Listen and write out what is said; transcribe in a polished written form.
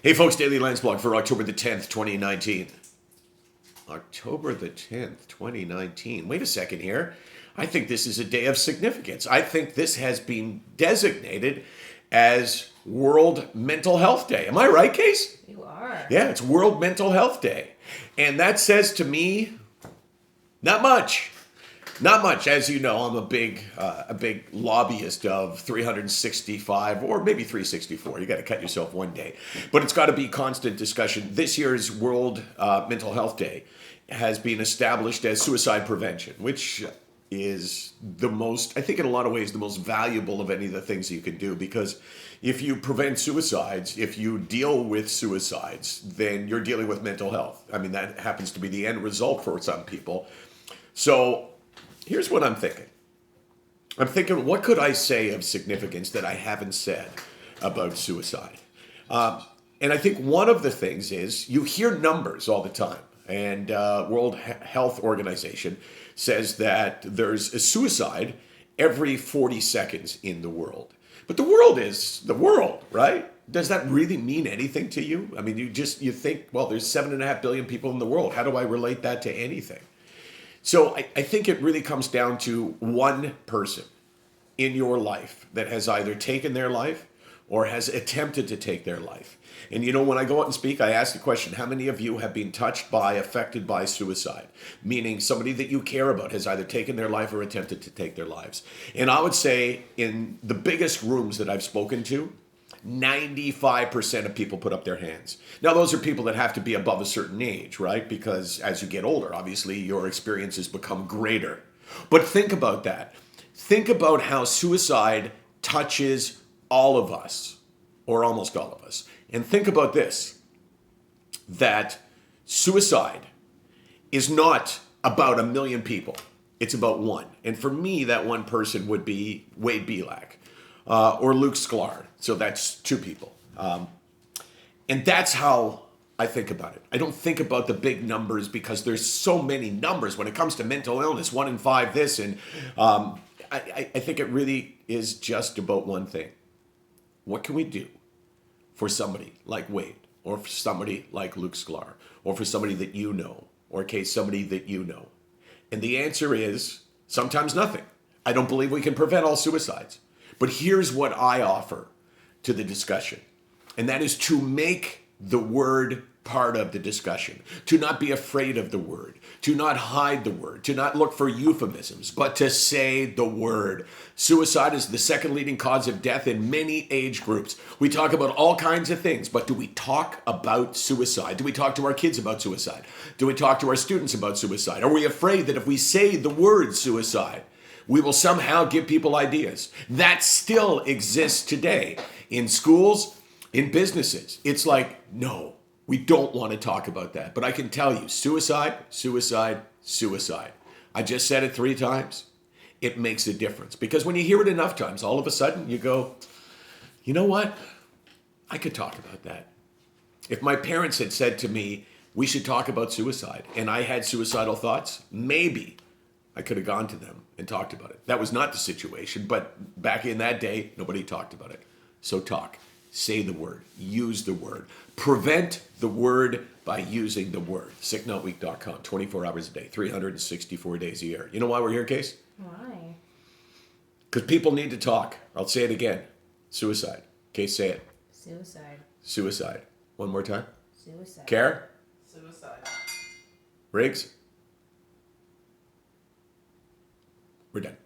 Hey folks, Daily Landsblog for October the 10th, 2019. October the 10th, 2019. Wait a second here. I think this is a day of significance. I think this has been designated as World Mental Health Day. Am I right, Case? You are. Yeah, it's World Mental Health Day. And that says to me, not much. Not much. As you know, I'm a big lobbyist of 365 or maybe 364. You got to cut yourself one day. But it's got to be constant discussion. This year's World Mental Health Day has been established as suicide prevention, which is the most, I think in a lot of ways, the most valuable of any of the things you can do. Because if you prevent suicides, if you deal with suicides, then you're dealing with mental health. I mean, that happens to be the end result for some people. So here's what I'm thinking. I'm thinking, what could I say of significance that I haven't said about suicide? And I think one of the things is you hear numbers all the time. And World Health Organization says that there's a suicide every 40 seconds in the world. But the world is the world, right? Does that really mean anything to you? I mean, you think, well, there's 7.5 billion people in the world. How do I relate that to anything? So I think it really comes down to one person in your life that has either taken their life or has attempted to take their life. And you know, when I go out and speak, I ask the question, how many of you have been touched by, affected by suicide? Meaning somebody that you care about has either taken their life or attempted to take their lives. And I would say in the biggest rooms that I've spoken to, 95% of people put up their hands. Now, those are people that have to be above a certain age, right? Because as you get older, obviously, your experiences become greater. But think about that. Think about how suicide touches all of us, or almost all of us. And think about this, that suicide is not about 1 million people. It's about one. And for me, that one person would be Wade Belak or Luke Sklar. So that's 2 people. And that's how I think about it. I don't think about the big numbers because there's so many numbers when it comes to mental illness, 1 in 5 this. And I think it really is just about one thing. What can we do for somebody like Wade or for somebody like Luke Sklar or for somebody that you know or in case somebody that you know? And the answer is sometimes nothing. I don't believe we can prevent all suicides. But here's what I offer to the discussion, and that is to make the word part of the discussion, to not be afraid of the word, to not hide the word, to not look for euphemisms, but to say the word. Suicide is the second leading cause of death in many age groups. We talk about all kinds of things, but do we talk about suicide? Do we talk to our kids about suicide? Do we talk to our students about suicide? Are we afraid that if we say the word suicide, we will somehow give people ideas? That still exists today in schools, in businesses. It's like, no, we don't want to talk about that. But I can tell you, suicide, suicide, suicide. I just said it 3 times. It makes a difference. Because when you hear it enough times, all of a sudden you go, you know what? I could talk about that. If my parents had said to me, we should talk about suicide, and I had suicidal thoughts, maybe I could have gone to them and talked about it. That was not the situation, but back in that day, nobody talked about it. So talk, say the word, use the word. Prevent the word by using the word. SickNotWeak.com, 24 hours a day, 364 days a year. You know why we're here, Case? Why? Because people need to talk. I'll say it again. Suicide. Case, say it. Suicide. Suicide. One more time. Suicide. Care? Suicide. Riggs? We're done.